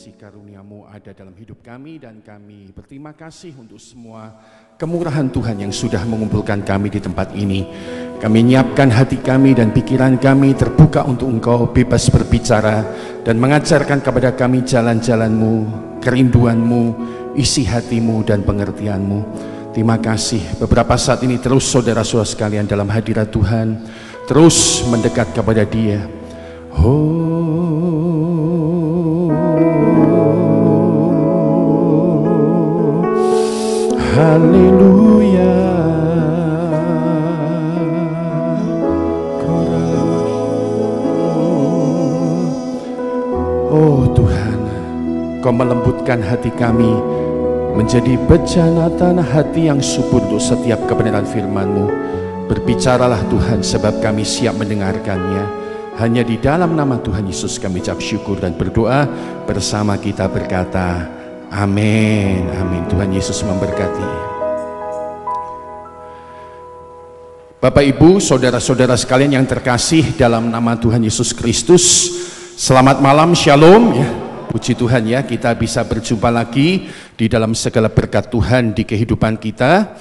kasih karunia-Mu ada dalam hidup kami, dan kami berterima kasih untuk semua kemurahan Tuhan yang sudah mengumpulkan kami di tempat ini. Kami menyiapkan hati kami dan pikiran kami terbuka untuk Engkau bebas berbicara dan mengajarkan kepada kami jalan-jalan-Mu, kerinduan-Mu, isi hati-Mu dan pengertian-Mu. Terima kasih. Beberapa saat ini terus saudara-saudara sekalian dalam hadirat Tuhan, terus mendekat kepada Dia. Haleluya. Oh Tuhan, Kau melembutkan hati kami menjadi bejana tanah hati yang subur untuk setiap kebenaran firman-Mu. Berbicaralah Tuhan, sebab kami siap mendengarkannya. Hanya di dalam nama Tuhan Yesus kami ucap syukur dan berdoa. Bersama kita berkata, amin, amin. Tuhan Yesus memberkati. Bapak Ibu, saudara-saudara sekalian yang terkasih dalam nama Tuhan Yesus Kristus, selamat malam, shalom ya. Puji Tuhan ya, kita bisa berjumpa lagi di dalam segala berkat Tuhan di kehidupan kita.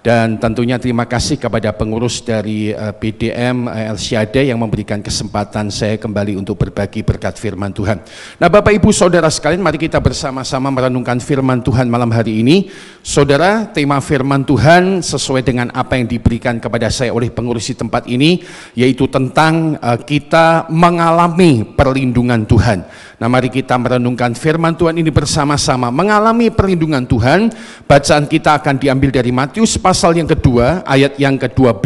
Dan tentunya terima kasih kepada pengurus dari PDM El Shaddai yang memberikan kesempatan saya kembali untuk berbagi berkat firman Tuhan. Nah Bapak Ibu Saudara sekalian, mari kita bersama-sama merenungkan firman Tuhan malam hari ini. Saudara, tema firman Tuhan sesuai dengan apa yang diberikan kepada saya oleh pengurus di tempat ini, yaitu tentang kita mengalami perlindungan Tuhan. Nah mari kita merenungkan firman Tuhan ini bersama-sama. Mengalami perlindungan Tuhan. Bacaan kita akan diambil dari Matius pasal yang kedua, ayat yang ke-12.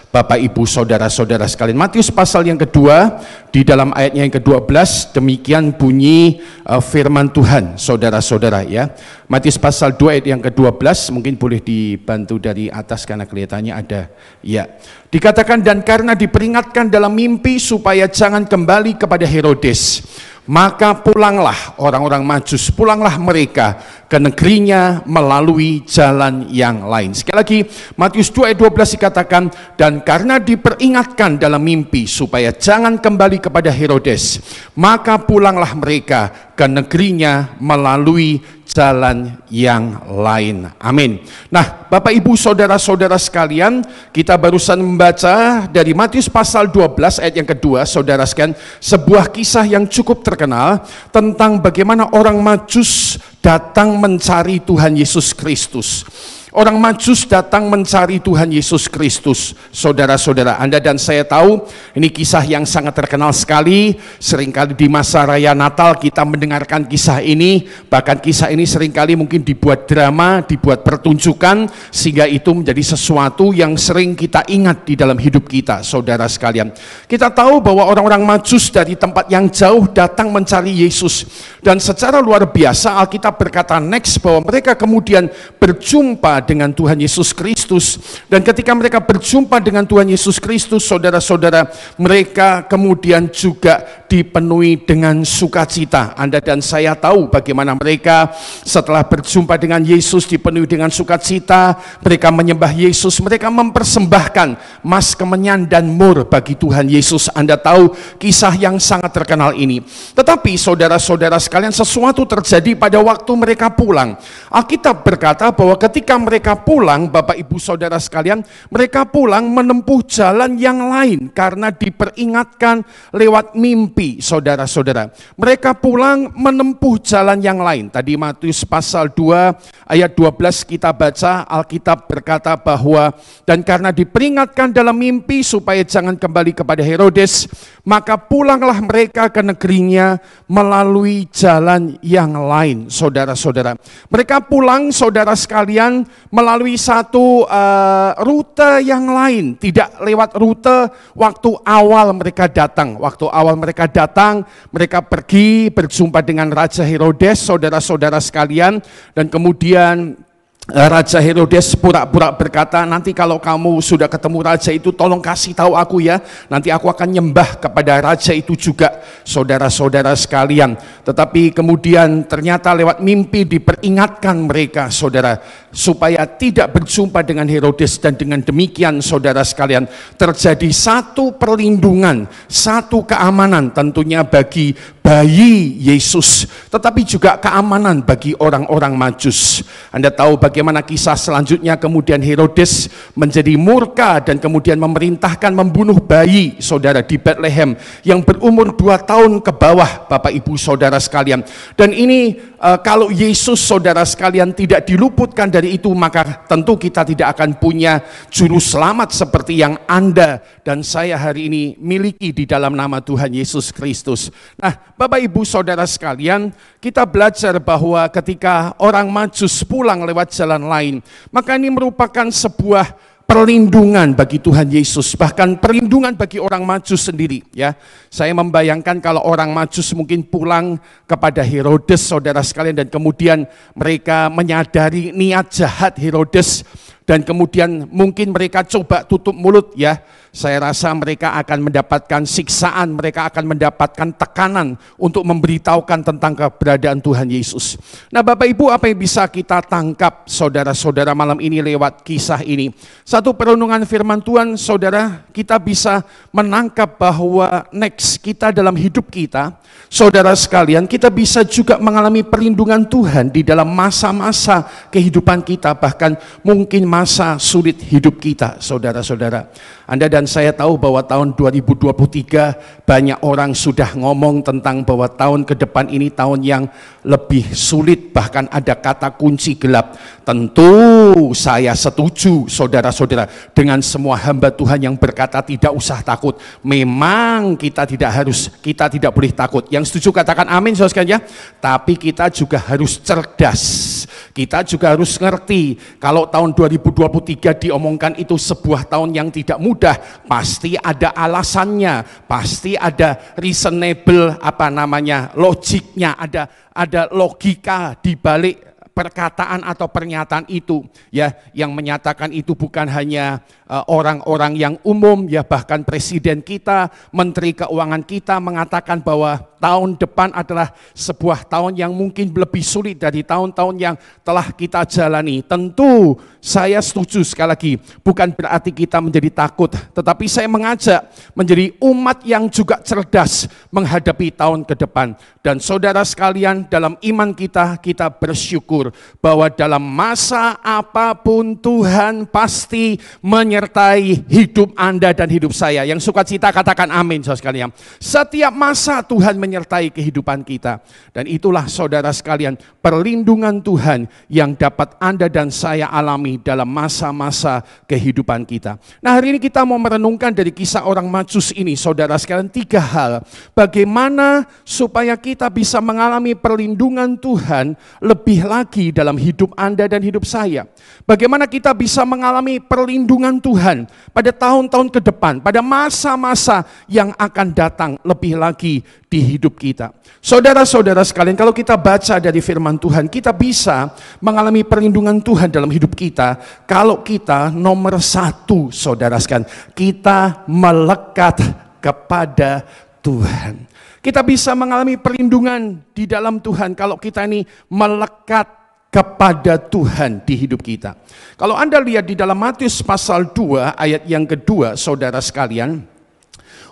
Bapak Ibu Saudara-saudara sekalian, Matius pasal yang kedua, di dalam ayatnya yang ke-12, demikian bunyi firman Tuhan, saudara-saudara ya. Matius pasal 2 ayat yang ke-12, mungkin boleh dibantu dari atas karena kelihatannya ada. Ya, dikatakan, dan karena diperingatkan dalam mimpi supaya jangan kembali kepada Herodes, maka pulanglah orang-orang Majus, pulanglah mereka ke negerinya melalui jalan yang lain. Sekali lagi, Matius 2 ayat 12 dikatakan, dan karena diperingatkan dalam mimpi supaya jangan kembali kepada Herodes, maka pulanglah mereka ke negerinya melalui jalan yang lain. Amin. Nah, Bapak Ibu Saudara-saudara sekalian, kita barusan membaca dari Matius pasal 12 ayat yang kedua, saudara sekalian, sebuah kisah yang cukup terkenal tentang bagaimana orang Majus datang mencari Tuhan Yesus Kristus. Orang Majus datang mencari Tuhan Yesus Kristus. Saudara-saudara, Anda dan saya tahu ini kisah yang sangat terkenal sekali. Seringkali di masa raya Natal kita mendengarkan kisah ini. Bahkan kisah ini seringkali mungkin dibuat drama, dibuat pertunjukan, sehingga itu menjadi sesuatu yang sering kita ingat di dalam hidup kita, saudara sekalian. Kita tahu bahwa orang-orang Majus dari tempat yang jauh datang mencari Yesus. Dan secara luar biasa Alkitab berkata next bahwa mereka kemudian berjumpa dengan Tuhan Yesus Kristus. Dan ketika mereka berjumpa dengan Tuhan Yesus Kristus, saudara-saudara, mereka kemudian juga dipenuhi dengan sukacita. Anda dan saya tahu bagaimana mereka setelah berjumpa dengan Yesus dipenuhi dengan sukacita. Mereka menyembah Yesus, mereka mempersembahkan mas, kemenyan dan mur bagi Tuhan Yesus. Anda tahu kisah yang sangat terkenal ini. Tetapi saudara-saudara sekalian, sesuatu terjadi pada waktu mereka pulang. Alkitab berkata bahwa ketika mereka pulang, Bapak Ibu Saudara sekalian, mereka pulang menempuh jalan yang lain karena diperingatkan lewat mimpi, saudara-saudara. Mereka pulang menempuh jalan yang lain. Tadi Matius pasal 2 ayat 12 kita baca, Alkitab berkata bahwa, dan karena diperingatkan dalam mimpi supaya jangan kembali kepada Herodes, maka pulanglah mereka ke negerinya melalui jalan yang lain, saudara-saudara. Mereka pulang, saudara sekalian, melalui satu rute yang lain, tidak lewat rute waktu awal mereka datang. Waktu awal mereka datang, mereka pergi berjumpa dengan Raja Herodes, saudara-saudara sekalian, dan kemudian Raja Herodes pura-pura berkata, nanti kalau kamu sudah ketemu raja itu tolong kasih tahu aku ya, nanti aku akan nyembah kepada raja itu juga, saudara-saudara sekalian. Tetapi kemudian ternyata lewat mimpi diperingatkan mereka, saudara, supaya tidak berjumpa dengan Herodes. Dan dengan demikian, saudara sekalian, terjadi satu perlindungan, satu keamanan tentunya bagi bayi Yesus, tetapi juga keamanan bagi orang-orang Majus. Anda tahu bagaimana kisah selanjutnya, kemudian Herodes menjadi murka dan kemudian memerintahkan membunuh bayi saudara di Bethlehem yang berumur 2 tahun ke bawah, Bapak Ibu Saudara sekalian. Dan ini kalau Yesus saudara sekalian tidak diluputkan dari itu, maka tentu kita tidak akan punya juru selamat seperti yang Anda dan saya hari ini miliki di dalam nama Tuhan Yesus Kristus. Nah, Bapak Ibu Saudara sekalian, kita belajar bahwa ketika orang Majus pulang lewat jalan lain, maka ini merupakan sebuah perlindungan bagi Tuhan Yesus, bahkan perlindungan bagi orang Majus sendiri, ya. Saya membayangkan kalau orang Majus mungkin pulang kepada Herodes saudara sekalian, dan kemudian mereka menyadari niat jahat Herodes, dan kemudian mungkin mereka coba tutup mulut, ya. Saya rasa mereka akan mendapatkan siksaan, mereka akan mendapatkan tekanan untuk memberitahukan tentang keberadaan Tuhan Yesus. Nah, Bapak Ibu, apa yang bisa kita tangkap saudara-saudara malam ini lewat kisah ini? Satu, perenungan firman Tuhan, saudara, kita bisa menangkap bahwa next kita dalam hidup kita, saudara sekalian, kita bisa juga mengalami perlindungan Tuhan di dalam masa-masa kehidupan kita, bahkan mungkin masa sulit hidup kita, saudara-saudara. Anda dan saya tahu bahwa tahun 2023 banyak orang sudah ngomong tentang bahwa tahun ke depan ini tahun yang lebih sulit, bahkan ada kata kunci gelap. Tentu saya setuju saudara-saudara dengan semua hamba Tuhan yang berkata tidak usah takut. Memang kita tidak boleh takut. Yang setuju katakan amin saudara sekalian, ya. Tapi kita juga harus cerdas. Kita juga harus ngerti kalau tahun 2023 diomongkan itu sebuah tahun yang tidak mudah, pasti ada alasannya, pasti ada reasonable logiknya, ada logika di balik perkataan atau pernyataan itu, ya, yang menyatakan itu bukan hanya orang-orang yang umum, ya, bahkan presiden kita, menteri keuangan kita mengatakan bahwa tahun depan adalah sebuah tahun yang mungkin lebih sulit dari tahun-tahun yang telah kita jalani. Tentu saya setuju, sekali lagi, bukan berarti kita menjadi takut, tetapi saya mengajak menjadi umat yang juga cerdas menghadapi tahun ke depan. Dan saudara sekalian, dalam iman kita bersyukur bahwa dalam masa apapun Tuhan pasti menyertai hidup Anda dan hidup saya. Yang sukacita katakan amin saudara sekalian. Setiap masa Tuhan menyertai kehidupan kita. Dan itulah saudara sekalian perlindungan Tuhan yang dapat Anda dan saya alami dalam masa-masa kehidupan kita. Nah, hari ini kita mau merenungkan dari kisah orang Majus ini saudara sekalian 3 hal. Bagaimana supaya kita bisa mengalami perlindungan Tuhan lebih lagi dalam hidup Anda dan hidup saya. Bagaimana kita bisa mengalami perlindungan Tuhan pada tahun-tahun ke depan, pada masa-masa yang akan datang lebih lagi di hidup kita. Saudara-saudara sekalian, kalau kita baca dari firman Tuhan, kita bisa mengalami perlindungan Tuhan dalam hidup kita kalau kita nomor 1, saudara sekalian, kita melekat kepada Tuhan. Kita bisa mengalami perlindungan di dalam Tuhan kalau kita ini melekat kepada Tuhan di hidup kita. Kalau Anda lihat di dalam Matius pasal 2 ayat yang kedua, saudara sekalian,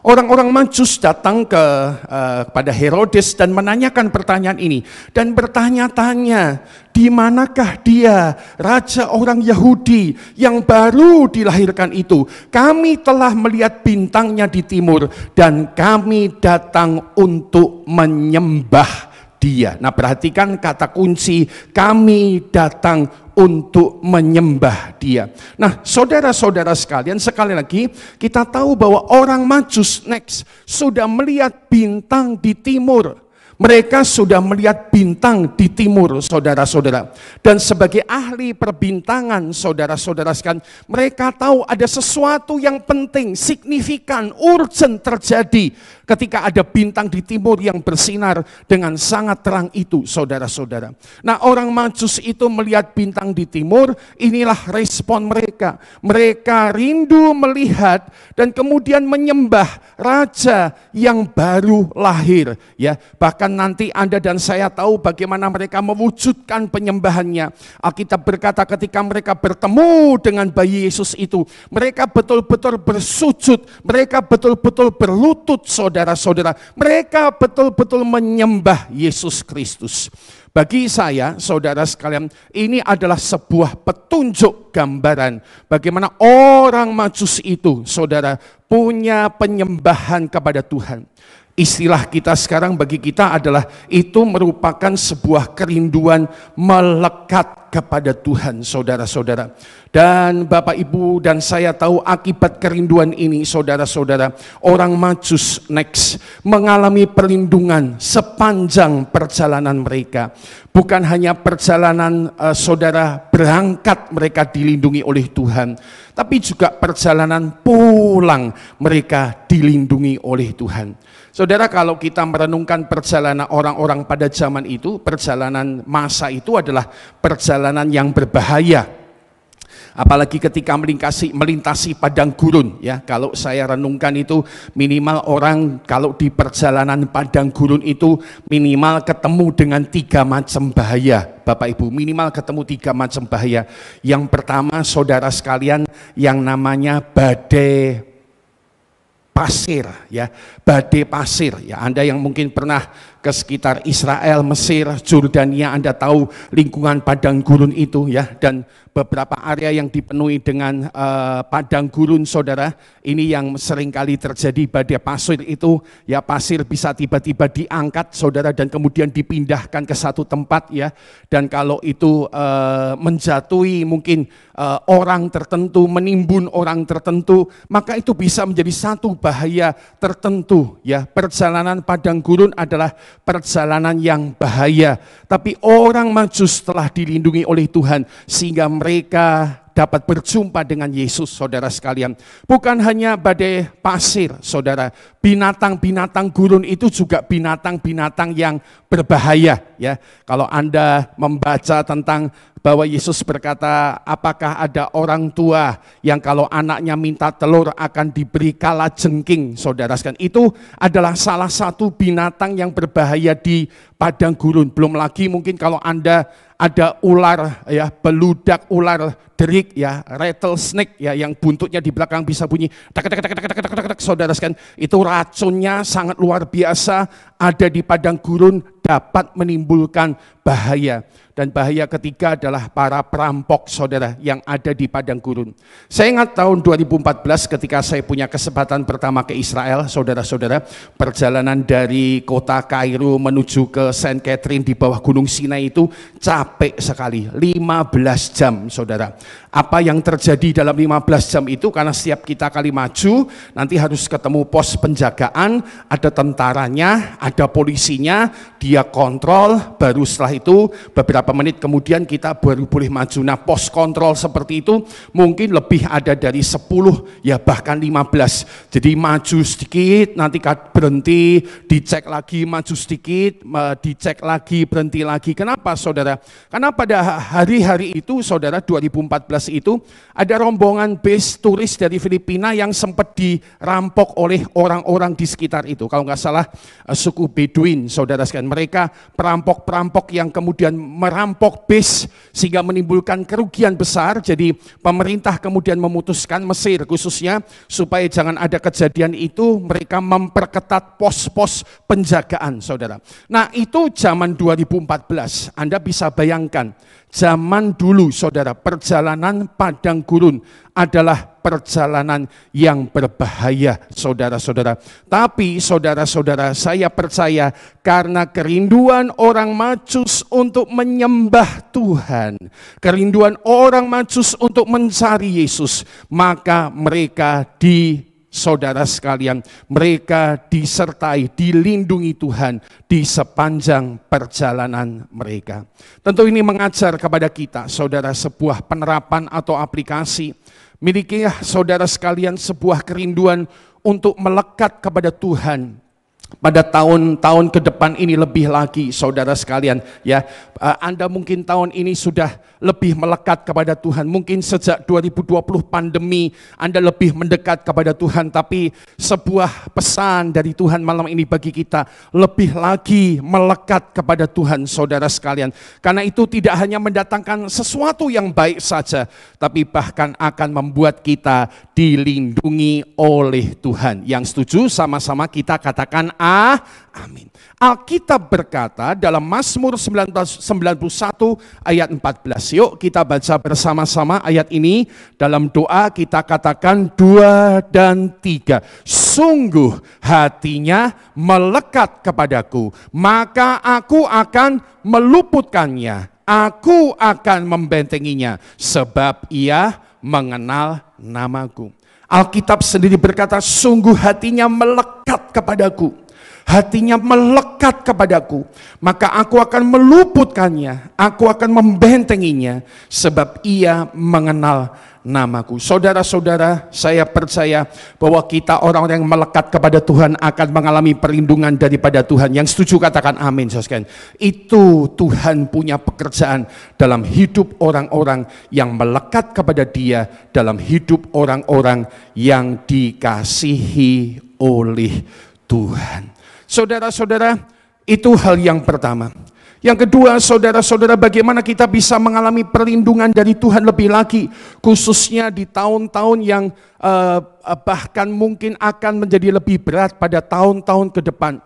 orang-orang Majus datang kepada Herodes dan menanyakan pertanyaan ini. Dan bertanya-tanya, di manakah dia, raja orang Yahudi yang baru dilahirkan itu? Kami telah melihat bintangnya di timur dan kami datang untuk menyembah dia. Nah, perhatikan kata kunci, kami datang untuk menyembah dia. Nah, saudara-saudara sekalian, sekali lagi kita tahu bahwa orang Majus sudah melihat bintang di timur. Mereka sudah melihat bintang di timur, saudara-saudara. Dan sebagai ahli perbintangan, saudara-saudara sekalian, mereka tahu ada sesuatu yang penting, signifikan, urgent terjadi ketika ada bintang di timur yang bersinar dengan sangat terang itu, saudara-saudara. Nah, orang Majus itu melihat bintang di timur, inilah respon mereka. Mereka rindu melihat dan kemudian menyembah raja yang baru lahir, ya. Bahkan nanti Anda dan saya tahu bagaimana mereka mewujudkan penyembahannya. Alkitab berkata ketika mereka bertemu dengan bayi Yesus itu, mereka betul-betul bersujud, mereka betul-betul berlutut, saudara saudara-saudara, mereka betul-betul menyembah Yesus Kristus. Bagi saya, saudara sekalian, ini adalah sebuah petunjuk gambaran bagaimana orang Majus itu, saudara, punya penyembahan kepada Tuhan. Istilah kita sekarang bagi kita adalah itu merupakan sebuah kerinduan melekat kepada Tuhan, saudara-saudara. Dan Bapak Ibu dan saya tahu akibat kerinduan ini, saudara-saudara, orang Majus mengalami perlindungan sepanjang perjalanan mereka. Bukan hanya perjalanan saudara berangkat mereka dilindungi oleh Tuhan, tapi juga perjalanan pulang mereka dilindungi oleh Tuhan. Saudara, kalau kita merenungkan perjalanan orang-orang pada zaman itu, perjalanan masa itu adalah perjalanan yang berbahaya. Apalagi ketika melintasi padang gurun, ya. Kalau saya renungkan itu minimal orang kalau di perjalanan padang gurun itu minimal ketemu dengan 3 macam bahaya, Bapak Ibu, minimal ketemu 3 macam bahaya. Yang pertama, saudara sekalian, yang namanya badai pasir, ya, badai pasir, ya. Anda yang mungkin pernah ke sekitar Israel, Mesir, Jordania, Anda tahu lingkungan padang gurun itu, ya, dan beberapa area yang dipenuhi dengan padang gurun, saudara. Ini yang seringkali terjadi badai pasir itu, ya, pasir bisa tiba-tiba diangkat, saudara, dan kemudian dipindahkan ke satu tempat, ya. Dan kalau itu menjatuhi mungkin orang tertentu, menimbun orang tertentu, maka itu bisa menjadi satu bahaya tertentu, ya. Perjalanan padang gurun adalah perjalanan yang bahaya, tapi orang Majus telah dilindungi oleh Tuhan sehingga mereka dapat berjumpa dengan Yesus, saudara sekalian. Bukan hanya badai pasir, saudara, binatang-binatang gurun itu juga binatang-binatang yang berbahaya, ya. Kalau Anda membaca tentang bahwa Yesus berkata, apakah ada orang tua yang kalau anaknya minta telur akan diberi kalajengking, saudara sekalian. Itu adalah salah satu binatang yang berbahaya di padang gurun. Belum lagi mungkin kalau Anda ada ular, ya, beludak, ular derik, ya, rattlesnake, ya, yang buntutnya di belakang bisa bunyi tak tak tak tak tak tak tak, saudara sekalian. Itu racunnya sangat luar biasa, ada di padang gurun, dapat menimbulkan bahaya. Dan bahaya ketiga adalah para perampok, saudara, yang ada di padang gurun. Saya ingat tahun 2014 ketika saya punya kesempatan pertama ke Israel, saudara-saudara, perjalanan dari kota Kairo menuju ke Saint Catherine di bawah Gunung Sinai itu capek sekali, 15 jam, saudara. Apa yang terjadi dalam 15 jam itu, karena setiap kita kali maju, nanti harus ketemu pos penjagaan, ada tentaranya, ada polisinya, dia kontrol, baru setelah itu beberapa menit kemudian kita baru boleh maju. Nah, pos kontrol seperti itu mungkin lebih ada dari 10, ya bahkan 15. Jadi maju sedikit, nanti berhenti, dicek lagi, maju sedikit, dicek lagi, berhenti lagi. Kenapa, saudara? Karena pada hari-hari itu, saudara, 2014 itu ada rombongan bus turis dari Filipina yang sempat dirampok oleh orang-orang di sekitar itu. Kalau nggak salah suku Beduin, saudara sekalian. Mereka perampok-perampok yang kemudian merampok bus sehingga menimbulkan kerugian besar. Jadi pemerintah kemudian memutuskan, Mesir khususnya, supaya jangan ada kejadian itu, mereka memperketat pos-pos penjagaan, saudara. Nah, itu zaman 2014. Anda bisa bayangkan, zaman dulu, saudara, perjalanan padang gurun adalah perjalanan yang berbahaya, saudara-saudara. Tapi saudara-saudara, saya percaya karena kerinduan orang Majus untuk menyembah Tuhan, kerinduan orang Majus untuk mencari Yesus, maka mereka saudara sekalian, mereka disertai, dilindungi Tuhan di sepanjang perjalanan mereka. Tentu ini mengajar kepada kita, saudara, sebuah penerapan atau aplikasi. Milikilah saudara sekalian sebuah kerinduan untuk melekat kepada Tuhan, pada tahun-tahun ke depan ini lebih lagi, saudara sekalian, ya. Anda mungkin tahun ini sudah lebih melekat kepada Tuhan. Mungkin sejak 2020 pandemi Anda lebih mendekat kepada Tuhan, tapi sebuah pesan dari Tuhan malam ini bagi kita, lebih lagi melekat kepada Tuhan, saudara sekalian. Karena itu tidak hanya mendatangkan sesuatu yang baik saja, tapi bahkan akan membuat kita dilindungi oleh Tuhan. Yang setuju sama-sama kita katakan amin. Alkitab berkata dalam Mazmur 91 ayat 14. Yuk kita baca bersama-sama ayat ini. Dalam doa kita katakan 2 dan 3. Sungguh hatinya melekat kepadaku, maka aku akan meluputkannya. Aku akan membentenginya, sebab ia mengenal namaku. Alkitab sendiri berkata, sungguh hatinya melekat kepadaku. Hatinya melekat kepadaku, maka aku akan meluputkannya, aku akan membentenginya, sebab ia mengenal namaku. Saudara-saudara, saya percaya bahwa kita orang-orang yang melekat kepada Tuhan akan mengalami perlindungan daripada Tuhan. Yang setuju katakan amin, saudara. Itu Tuhan punya pekerjaan dalam hidup orang-orang yang melekat kepada Dia, dalam hidup orang-orang yang dikasihi oleh Tuhan. Saudara-saudara, itu hal yang pertama. Yang kedua, saudara-saudara, bagaimana kita bisa mengalami perlindungan dari Tuhan lebih lagi, khususnya di tahun-tahun yang bahkan mungkin akan menjadi lebih berat pada tahun-tahun ke depan.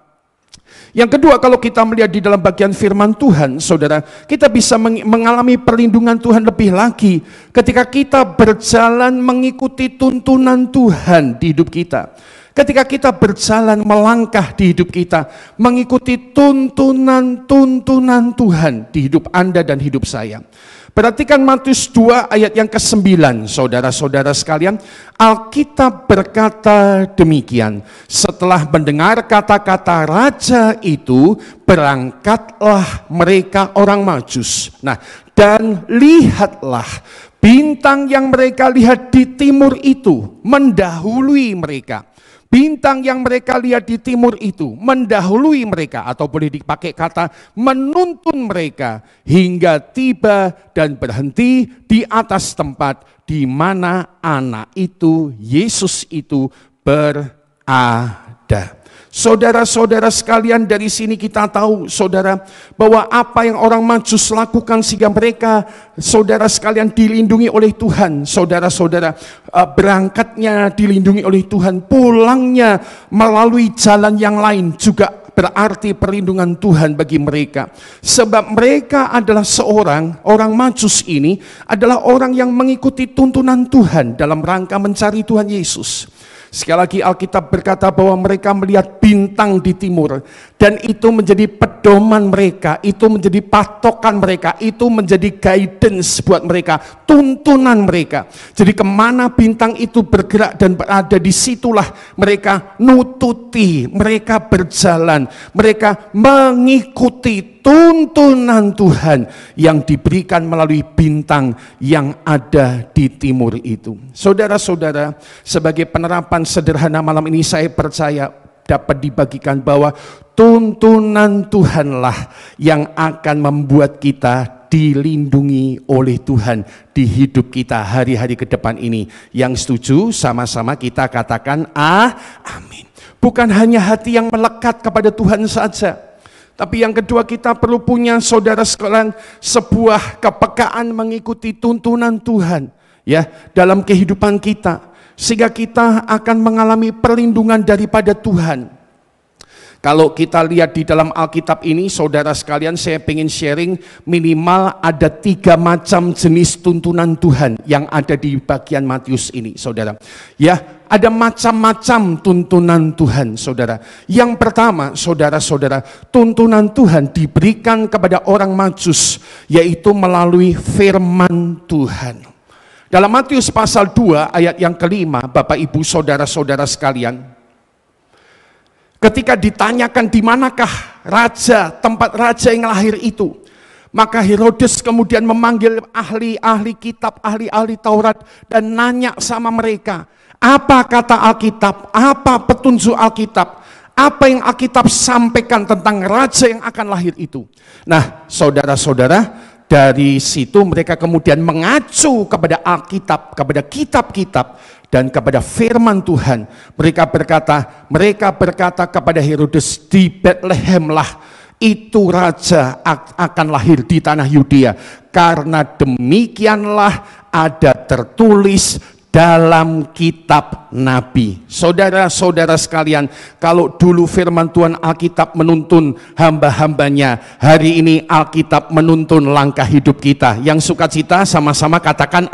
Yang kedua, kalau kita melihat di dalam bagian firman Tuhan, saudara, kita bisa mengalami perlindungan Tuhan lebih lagi ketika kita berjalan mengikuti tuntunan Tuhan di hidup kita. Ketika kita berjalan melangkah di hidup kita, mengikuti tuntunan-tuntunan Tuhan di hidup Anda dan hidup saya. Perhatikan Matius 2 ayat yang ke-9, saudara-saudara sekalian. Alkitab berkata demikian, setelah mendengar kata-kata raja itu, berangkatlah mereka orang Majus. Nah, dan lihatlah, bintang yang mereka lihat di timur itu mendahului mereka. Bintang yang mereka lihat di timur itu mendahului mereka, atau boleh dipakai kata menuntun mereka hingga tiba dan berhenti di atas tempat di mana anak itu, Yesus itu berada. Saudara-saudara sekalian, dari sini kita tahu, saudara, bahwa apa yang orang Majus lakukan sehingga mereka, saudara sekalian, dilindungi oleh Tuhan. Saudara-saudara, berangkatnya dilindungi oleh Tuhan, pulangnya melalui jalan yang lain juga berarti perlindungan Tuhan bagi mereka. Sebab mereka adalah orang Majus ini adalah orang yang mengikuti tuntunan Tuhan dalam rangka mencari Tuhan Yesus. Sekali lagi Alkitab berkata bahwa mereka melihat bintang di timur, dan itu menjadi pedoman mereka, itu menjadi patokan mereka, itu menjadi guidance buat mereka, tuntunan mereka. Jadi kemana bintang itu bergerak dan berada, disitulah mereka nututi, mereka berjalan, mereka mengikuti tuntunan Tuhan yang diberikan melalui bintang yang ada di timur itu. Saudara-saudara, sebagai penerapan sederhana malam ini, saya percaya dapat dibagikan bahwa tuntunan Tuhanlah yang akan membuat kita dilindungi oleh Tuhan di hidup kita hari-hari ke depan ini. Yang setuju sama-sama kita katakan amin. Bukan hanya hati yang melekat kepada Tuhan saja, tapi yang kedua, kita perlu punya, saudara sekalian, sebuah kepekaan mengikuti tuntunan Tuhan, ya, dalam kehidupan kita, sehingga kita akan mengalami perlindungan daripada Tuhan. Kalau kita lihat di dalam Alkitab ini, saudara sekalian, saya ingin sharing minimal ada 3 macam jenis tuntunan Tuhan yang ada di bagian Matius ini, saudara. Ya, ada macam-macam tuntunan Tuhan, saudara. Yang pertama, saudara-saudara, tuntunan Tuhan diberikan kepada orang Majus, yaitu melalui firman Tuhan. Dalam Matius pasal 2 ayat yang ke-5, Bapak Ibu saudara-saudara sekalian, ketika ditanyakan di manakah raja, tempat raja yang lahir itu, maka Herodes kemudian memanggil ahli-ahli kitab, ahli-ahli Taurat, dan nanya sama mereka, apa kata Alkitab, apa petunjuk Alkitab, apa yang Alkitab sampaikan tentang raja yang akan lahir itu. Nah, saudara-saudara, dari situ mereka kemudian mengacu kepada Alkitab, kepada kitab-kitab, dan kepada firman Tuhan. Mereka berkata kepada Herodes, di Betlehemlah itu raja akan lahir di tanah Yudea, karena demikianlah ada tertulis dalam kitab Nabi. Saudara-saudara sekalian, kalau dulu firman Tuhan Alkitab menuntun hamba-hambanya, hari ini Alkitab menuntun langkah hidup kita. Yang sukacita sama-sama katakan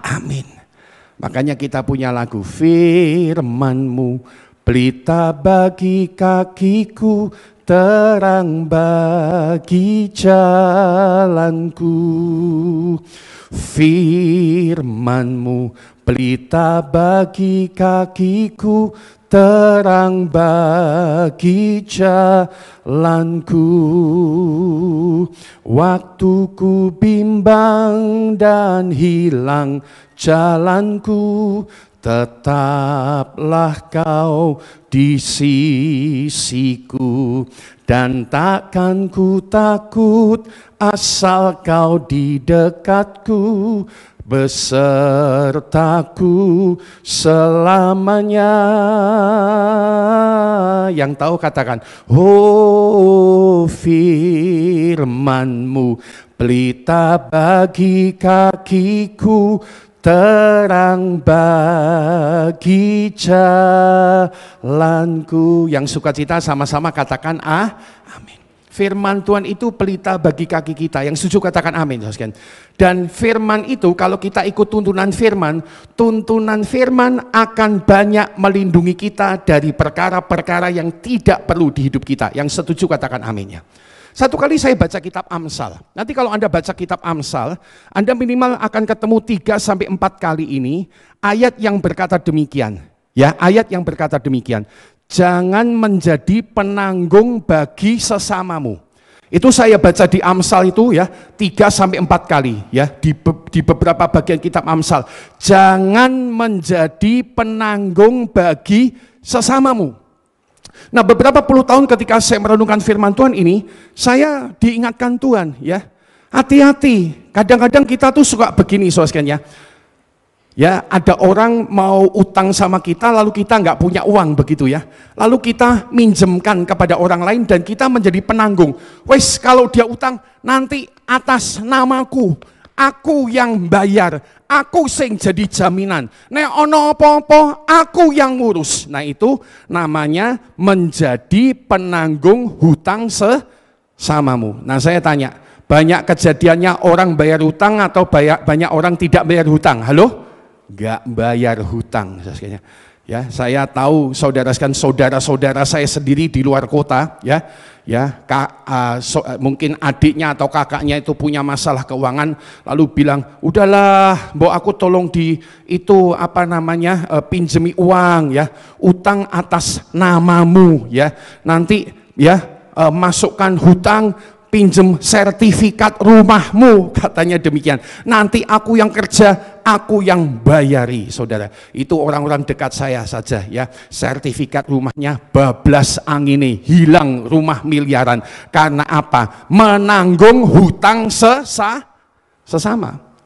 amin. Makanya kita punya lagu, firman-Mu pelita bagi kakiku, terang bagi jalanku. Firman-Mu pelita bagi kakiku, terang bagi jalanku. Waktu ku bimbang dan hilang jalanku, tetaplah Kau di sisiku, dan takkan ku takut asal Kau di dekatku, besertaku selamanya. Yang tahu katakan, oh firman-Mu pelita bagi kakiku, terang bagi jalanku. Yang sukacita sama-sama katakan amin. Firman Tuhan itu pelita bagi kaki kita. Yang setuju katakan amin. Dan firman itu kalau kita ikut tuntunan firman akan banyak melindungi kita dari perkara-perkara yang tidak perlu di hidup kita. Yang setuju katakan amin ya. Satu kali saya baca kitab Amsal. Nanti kalau Anda baca kitab Amsal, Anda minimal akan ketemu 3-4 kali ini ayat yang berkata demikian. Ya, ayat yang berkata demikian. Jangan menjadi penanggung bagi sesamamu. Itu saya baca di Amsal itu ya 3-4 kali ya di beberapa bagian kitab Amsal. Jangan menjadi penanggung bagi sesamamu. Nah, beberapa puluh tahun ketika saya merenungkan firman Tuhan ini, saya diingatkan Tuhan ya. Hati-hati. Kadang-kadang kita tuh suka begini saudara ya. Ya, ada orang mau utang sama kita lalu kita nggak punya uang begitu ya. Lalu kita minjemkan kepada orang lain dan kita menjadi penanggung. Wes kalau dia utang nanti atas namaku, aku yang bayar, aku sing jadi jaminan. Nek ono apa-apa aku yang ngurus. Nah itu namanya menjadi penanggung hutang sesamamu. Nah saya tanya, banyak kejadiannya orang bayar hutang atau banyak orang tidak bayar hutang? Halo? Gak bayar hutang. Ya, saya tahu saudara-saudara saya sendiri di luar kota, mungkin adiknya atau kakaknya itu punya masalah keuangan, lalu bilang, udahlah, mbok aku tolong pinjemi uang, ya, utang atas namamu, ya, nanti masukkan hutang. Pinjem sertifikat rumahmu, katanya demikian. Nanti aku yang kerja, aku yang bayari, saudara. Itu orang-orang dekat saya saja ya. Sertifikat rumahnya bablas angin, hilang rumah miliaran. Karena apa? Menanggung hutang sesama.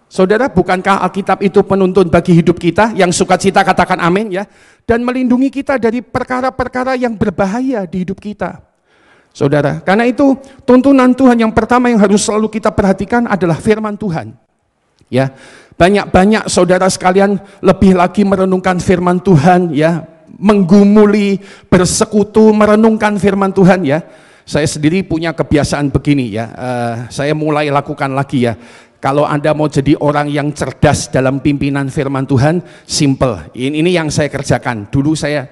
Saudara, bukankah Alkitab itu penuntun bagi hidup kita? Yang sukacita katakan amin ya. Dan melindungi kita dari perkara-perkara yang berbahaya di hidup kita. Saudara, karena itu tuntunan Tuhan yang pertama yang harus selalu kita perhatikan adalah firman Tuhan. Ya, banyak-banyak saudara sekalian lebih lagi merenungkan firman Tuhan, ya, menggumuli, bersekutu, merenungkan firman Tuhan, ya. Saya sendiri punya kebiasaan begini, ya. Saya mulai lakukan lagi, ya. Kalau Anda mau jadi orang yang cerdas dalam pimpinan firman Tuhan, simple. Ini yang saya kerjakan. Dulu saya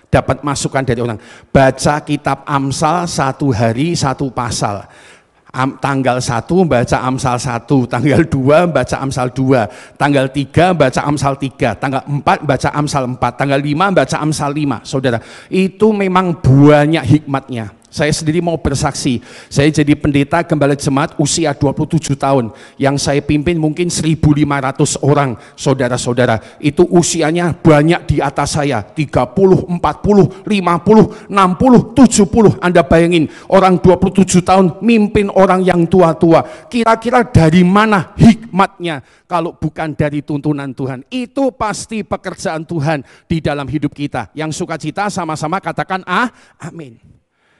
dapat masukan dari orang, baca kitab Amsal 1 hari 1 pasal. Tanggal 1 baca Amsal 1, tanggal 2 baca Amsal 2, tanggal 3 baca Amsal 3, tanggal 4 baca Amsal 4, tanggal 5 baca Amsal 5. Saudara, itu memang banyak hikmatnya. Saya sendiri mau bersaksi, saya jadi pendeta gembala jemaat usia 27 tahun. Yang saya pimpin mungkin 1.500 orang, saudara-saudara. Itu usianya banyak di atas saya, 30, 40, 50, 60, 70. Anda bayangin, orang 27 tahun mimpin orang yang tua-tua. Kira-kira dari mana hikmatnya kalau bukan dari tuntunan Tuhan? Itu pasti pekerjaan Tuhan di dalam hidup kita. Yang sukacita sama-sama katakan amin.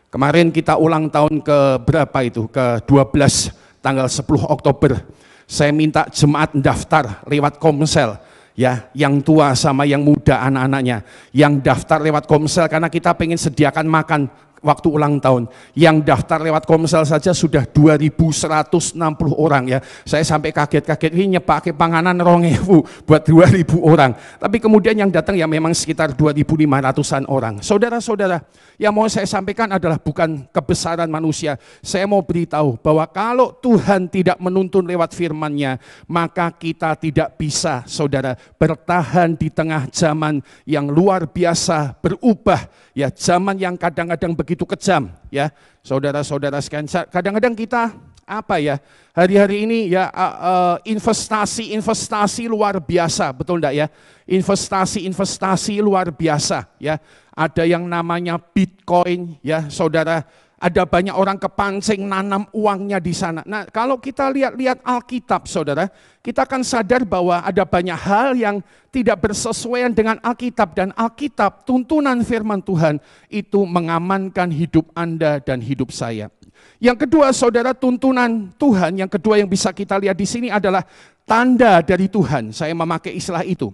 Kemarin kita ulang tahun ke berapa itu? Ke 12 tanggal 10 Oktober. Saya minta jemaat daftar lewat Komsel. Ya, yang tua sama yang muda anak-anaknya. Yang daftar lewat Komsel karena kita pengen sediakan makan waktu ulang tahun. Yang daftar lewat Komsel saja sudah 2.160 orang ya. Saya sampai kaget-kaget, ini nyepake panganan 2.000 buat 2.000 orang. Tapi kemudian yang datang ya memang sekitar 2.500-an orang. Saudara-saudara, yang mau saya sampaikan adalah bukan kebesaran manusia. Saya mau beritahu bahwa kalau Tuhan tidak menuntun lewat firman-Nya, maka kita tidak bisa, saudara, bertahan di tengah zaman yang luar biasa berubah. Ya, zaman yang kadang-kadang begitu kejam, ya, saudara-saudara sekalian. Kadang-kadang kita apa ya, hari-hari ini ya investasi luar biasa, betul enggak ya? Investasi luar biasa, ya. Ada yang namanya Bitcoin, ya, saudara. Ada banyak orang kepancing nanam uangnya di sana. Nah, kalau kita lihat Alkitab, saudara, kita akan sadar bahwa ada banyak hal yang tidak bersesuaian dengan Alkitab. Dan Alkitab, tuntunan firman Tuhan, itu mengamankan hidup Anda dan hidup saya. Yang kedua, saudara, tuntunan Tuhan, yang kedua yang bisa kita lihat di sini adalah tanda dari Tuhan. Saya memakai istilah itu.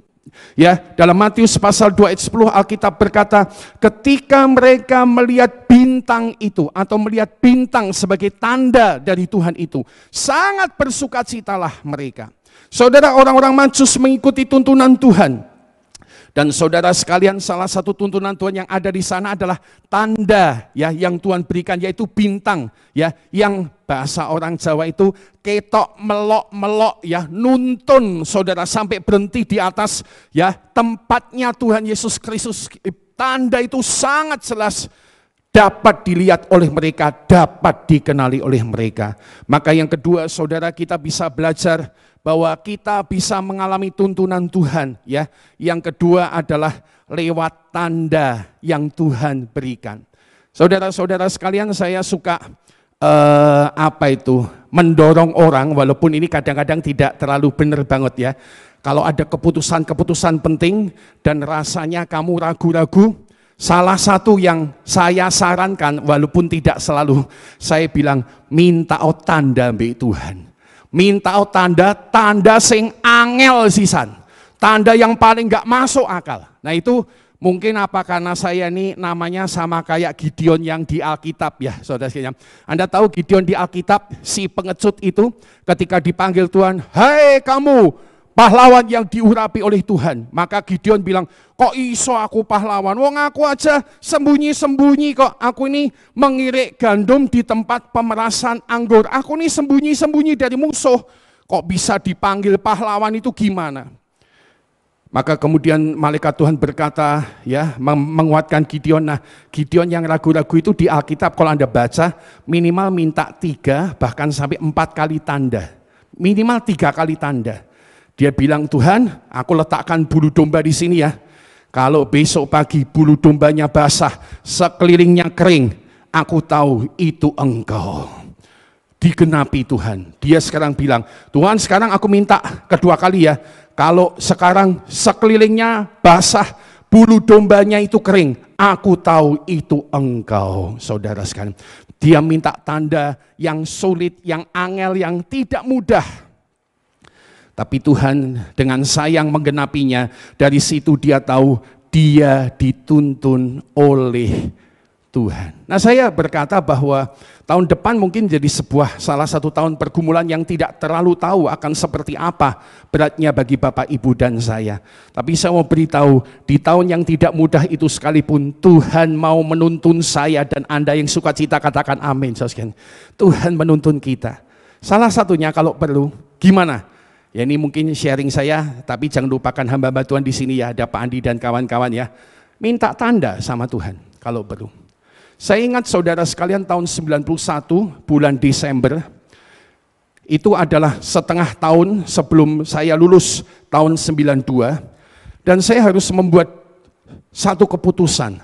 Ya, dalam Matius pasal 2 ayat 10 Alkitab berkata, ketika mereka melihat bintang itu atau melihat bintang sebagai tanda dari Tuhan itu, sangat bersukacitalah mereka. Saudara, orang-orang Majus mengikuti tuntunan Tuhan. Dan saudara sekalian, salah satu tuntunan Tuhan yang ada di sana adalah tanda ya yang Tuhan berikan, yaitu bintang ya, yang bahasa orang Jawa itu ketok melok-melok ya, nuntun saudara sampai berhenti di atas ya tempatnya Tuhan Yesus Kristus. Tanda itu sangat jelas dapat dilihat oleh mereka, dapat dikenali oleh mereka. Maka yang kedua, saudara, kita bisa belajar bahwa kita bisa mengalami tuntunan Tuhan, ya. Yang kedua adalah lewat tanda yang Tuhan berikan. Saudara-saudara sekalian, saya suka mendorong orang, walaupun ini kadang-kadang tidak terlalu benar banget ya. Kalau ada keputusan-keputusan penting dan rasanya kamu ragu-ragu, salah satu yang saya sarankan, walaupun tidak selalu, saya bilang minta tanda mbek Tuhan. Minta tanda sing angel sisan. Tanda yang paling gak masuk akal. Nah itu mungkin apa karena saya ini namanya sama kayak Gideon yang di Alkitab ya, saudara-saudara. Anda tahu Gideon di Alkitab, si pengecut itu ketika dipanggil Tuhan, "Hei kamu, pahlawan yang diurapi oleh Tuhan." Maka Gideon bilang, "Kok iso aku pahlawan? Wong aku aja sembunyi-sembunyi kok. Aku ini mengirik gandum di tempat pemerasan anggur. Aku ini sembunyi-sembunyi dari musuh. Kok bisa dipanggil pahlawan itu gimana?" Maka kemudian malaikat Tuhan berkata, ya, menguatkan Gideon. Nah, Gideon yang ragu-ragu itu di Alkitab kalau Anda baca, minimal minta 3 bahkan sampai 4 kali tanda. Minimal 3 kali tanda. Dia bilang, "Tuhan, aku letakkan bulu domba di sini ya. Kalau besok pagi bulu dombanya basah, sekelilingnya kering, aku tahu itu Engkau." Digenapi Tuhan. Dia sekarang bilang, "Tuhan, sekarang aku minta kedua kali ya. Kalau sekarang sekelilingnya basah, bulu dombanya itu kering, aku tahu itu Engkau." Saudara sekalian, dia minta tanda yang sulit, yang angel, yang tidak mudah. Tapi Tuhan dengan sayang menggenapinya. Dari situ dia tahu dia dituntun oleh Tuhan. Nah, saya berkata bahwa tahun depan mungkin jadi salah satu tahun pergumulan yang tidak terlalu tahu akan seperti apa beratnya bagi Bapak, Ibu, dan saya. Tapi saya mau beritahu, di tahun yang tidak mudah itu sekalipun, Tuhan mau menuntun saya dan Anda yang sukacita, katakan amin. Tuhan menuntun kita. Salah satunya kalau perlu, gimana? Ya ini mungkin sharing saya, tapi jangan lupakan hamba-hamba Tuhan di sini ya, ada Pak Andi dan kawan-kawan ya. Minta tanda sama Tuhan kalau perlu. Saya ingat saudara sekalian tahun 91 bulan Desember, itu adalah setengah tahun sebelum saya lulus tahun 92, dan saya harus membuat satu keputusan.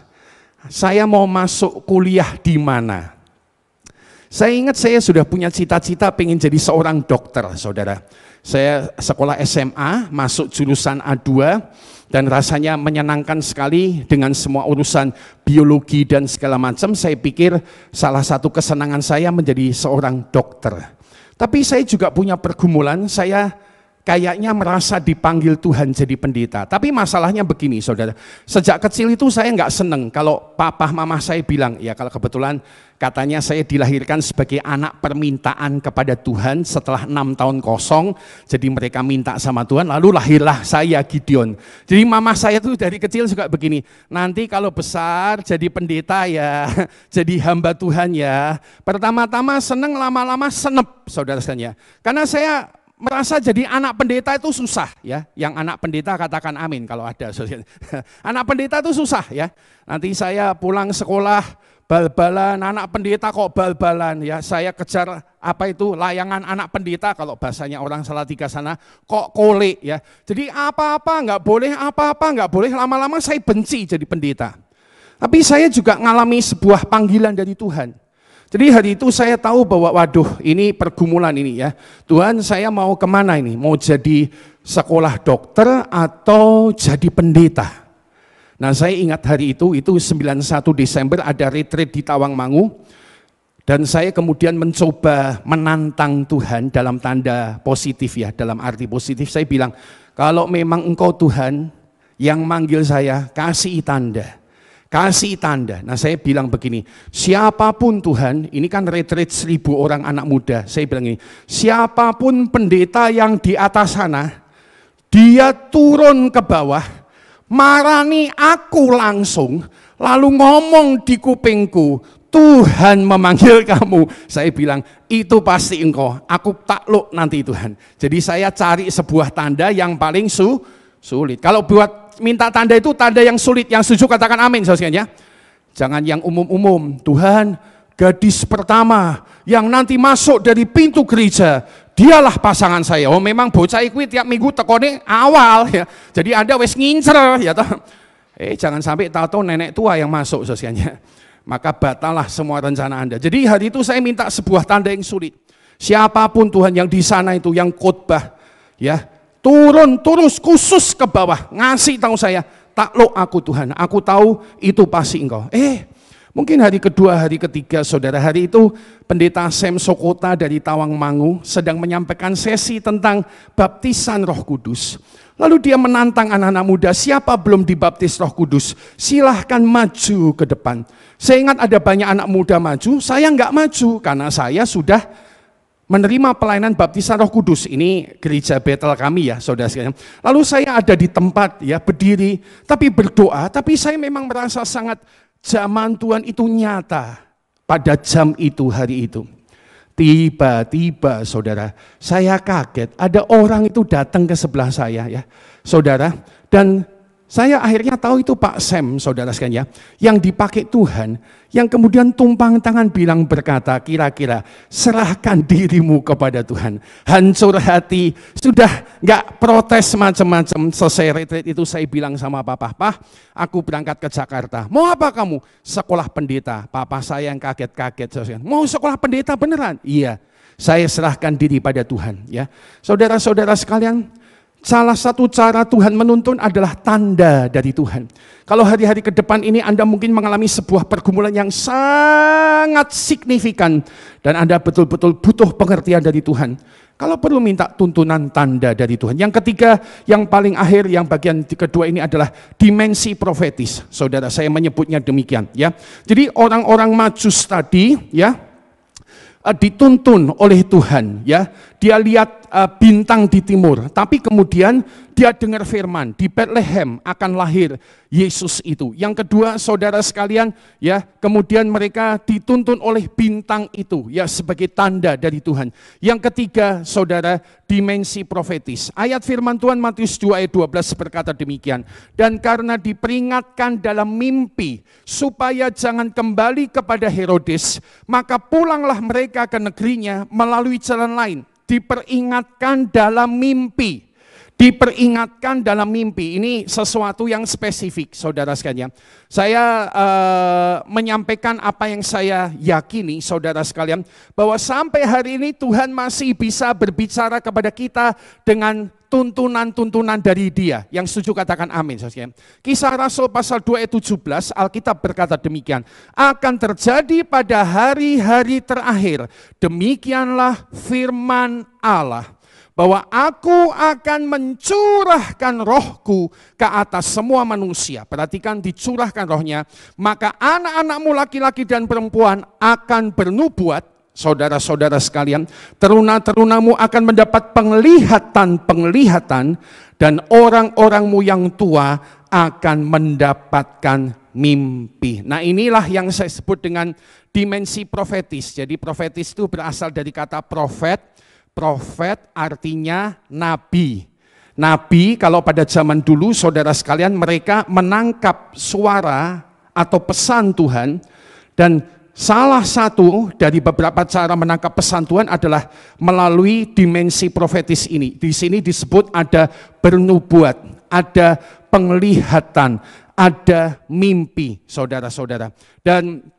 Saya mau masuk kuliah di mana? Saya ingat saya sudah punya cita-cita pengen jadi seorang dokter, saudara. Saya sekolah SMA, masuk jurusan A2, dan rasanya menyenangkan sekali dengan semua urusan biologi dan segala macam. Saya pikir salah satu kesenangan saya menjadi seorang dokter. Tapi saya juga punya pergumulan, saya kayaknya merasa dipanggil Tuhan jadi pendeta. Tapi masalahnya begini, saudara. Sejak kecil itu saya nggak seneng kalau papa mama saya bilang, ya kalau kebetulan katanya saya dilahirkan sebagai anak permintaan kepada Tuhan setelah 6 tahun kosong. Jadi mereka minta sama Tuhan, lalu lahirlah saya, Gideon. Jadi mama saya tuh dari kecil juga begini, nanti kalau besar jadi pendeta ya, jadi hamba Tuhan ya. Pertama-tama seneng, lama-lama senep, saudara sekalian. Karena saya merasa jadi anak pendeta itu susah ya. Yang anak pendeta katakan amin kalau ada. Anak pendeta itu susah ya. Nanti saya pulang sekolah bal-balan, anak pendeta kok bal-balan ya. Saya kejar apa itu layangan anak pendeta kalau bahasanya orang Salatiga sana, kok kole ya. Jadi apa-apa nggak boleh, apa-apa nggak boleh. Lama-lama saya benci jadi pendeta. Tapi saya juga ngalami sebuah panggilan dari Tuhan. Jadi hari itu saya tahu bahwa waduh ini pergumulan ini ya. Tuhan, saya mau kemana ini? Mau jadi sekolah dokter atau jadi pendeta? Nah saya ingat hari itu 91 Desember ada retreat di Tawangmangu. Dan saya kemudian mencoba menantang Tuhan dalam tanda positif ya. Dalam arti positif saya bilang, kalau memang Engkau Tuhan yang manggil saya, kasih tanda. Kasih tanda. Nah saya bilang begini, siapapun Tuhan, ini kan retreat 1000 orang anak muda. Saya bilang ini, siapapun pendeta yang di atas sana, dia turun ke bawah, marani aku langsung, lalu ngomong di kupingku, Tuhan memanggil kamu. Saya bilang, itu pasti Engkau, aku takluk nanti Tuhan. Jadi saya cari sebuah tanda yang paling sulit. Kalau buat minta tanda itu tanda yang sulit, yang setuju katakan amin saudara ya. Jangan yang umum-umum. Tuhan, gadis pertama yang nanti masuk dari pintu gereja, dialah pasangan saya. Oh memang bocah iku tiap minggu tekone awal ya. Jadi Anda wis ngincer ya toh. Jangan sampai tahu nenek tua yang masuk saudara. Maka batallah semua rencana Anda. Jadi hari itu saya minta sebuah tanda yang sulit. Siapapun Tuhan yang di sana itu yang khotbah ya, turun terus khusus ke bawah, ngasih tahu saya, takluk aku Tuhan, aku tahu itu pasti Engkau. Mungkin hari kedua, hari ketiga saudara, hari itu pendeta Sam Sokota dari Tawangmangu sedang menyampaikan sesi tentang baptisan Roh Kudus. Lalu dia menantang anak-anak muda, siapa belum dibaptis Roh Kudus, silahkan maju ke depan. Saya ingat ada banyak anak muda maju, saya nggak maju karena saya sudah menerima pelayanan baptisan Roh Kudus. Ini gereja Betel kami ya saudara sekalian. Lalu saya ada di tempat ya berdiri tapi berdoa, tapi saya memang merasa sangat zaman Tuhan itu nyata pada jam itu, hari itu. Tiba-tiba saudara, saya kaget ada orang itu datang ke sebelah saya ya saudara, dan saya akhirnya tahu itu Pak Sam, saudara sekalian ya, yang dipakai Tuhan, yang kemudian tumpang tangan bilang berkata, kira-kira serahkan dirimu kepada Tuhan. Hancur hati, sudah nggak protes macam-macam. Selesai retreat itu saya bilang sama Papa, Pak, aku berangkat ke Jakarta. Mau apa kamu? Sekolah pendeta. Papa saya yang kaget-kaget. Mau sekolah pendeta beneran? Iya, saya serahkan diri pada Tuhan. Ya, saudara-saudara sekalian, salah satu cara Tuhan menuntun adalah tanda dari Tuhan. Kalau hari-hari ke depan ini Anda mungkin mengalami sebuah pergumulan yang sangat signifikan dan Anda betul-betul butuh pengertian dari Tuhan. Kalau perlu minta tuntunan tanda dari Tuhan. Yang ketiga, yang paling akhir, yang bagian kedua ini adalah dimensi profetis. Saudara, saya menyebutnya demikian ya. Jadi orang-orang Majus tadi ya, dituntun oleh Tuhan, ya. Dia lihat bintang di timur, tapi kemudian dia dengar firman, di Bethlehem akan lahir Yesus itu. Yang kedua, saudara sekalian, ya, kemudian mereka dituntun oleh bintang itu, ya, sebagai tanda dari Tuhan. Yang ketiga, saudara, dimensi profetis. Ayat firman Tuhan Matius 2 ayat 12 berkata demikian, dan karena diperingatkan dalam mimpi supaya jangan kembali kepada Herodes, maka pulanglah mereka ke negerinya melalui jalan lain. Diperingatkan dalam mimpi. Diperingatkan dalam mimpi. Ini sesuatu yang spesifik, saudara sekalian. Saya menyampaikan apa yang saya yakini, saudara sekalian, bahwa sampai hari ini Tuhan masih bisa berbicara kepada kita dengan tuntunan-tuntunan dari Dia. Yang setuju katakan amin, saudara. Kisah Rasul pasal 2 ayat 17, Alkitab berkata demikian, akan terjadi pada hari-hari terakhir, demikianlah firman Allah, bahwa aku akan mencurahkan rohku ke atas semua manusia. Perhatikan, dicurahkan rohnya, maka anak-anakmu laki-laki dan perempuan akan bernubuat, saudara-saudara sekalian, teruna-terunamu akan mendapat penglihatan-penglihatan, dan orang-orangmu yang tua akan mendapatkan mimpi. Nah, inilah yang saya sebut dengan dimensi profetis. Jadi profetis itu berasal dari kata profet. Profet artinya nabi. Nabi kalau pada zaman dulu, saudara sekalian, mereka menangkap suara atau pesan Tuhan, dan salah satu dari beberapa cara menangkap pesan Tuhan adalah melalui dimensi profetis ini. Di sini disebut ada bernubuat, ada penglihatan, ada mimpi, saudara-saudara. Dan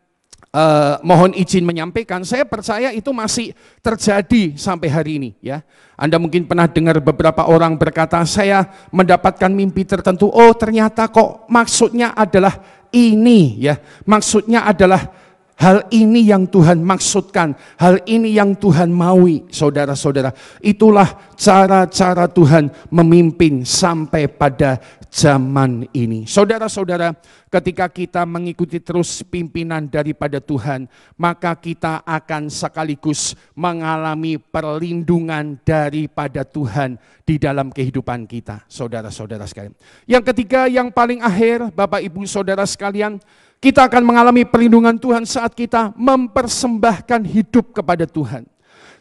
mohon izin menyampaikan, saya percaya itu masih terjadi sampai hari ini, ya. Anda mungkin pernah dengar beberapa orang berkata, saya mendapatkan mimpi tertentu, oh ternyata kok maksudnya adalah ini, ya. Maksudnya adalah hal ini yang Tuhan maksudkan, hal ini yang Tuhan maui, saudara-saudara. Itulah cara-cara Tuhan memimpin sampai pada zaman ini. Saudara-saudara, ketika kita mengikuti terus pimpinan daripada Tuhan, maka kita akan sekaligus mengalami perlindungan daripada Tuhan di dalam kehidupan kita, saudara-saudara sekalian. Yang ketiga, yang paling akhir, Bapak Ibu Saudara sekalian, kita akan mengalami perlindungan Tuhan saat kita mempersembahkan hidup kepada Tuhan.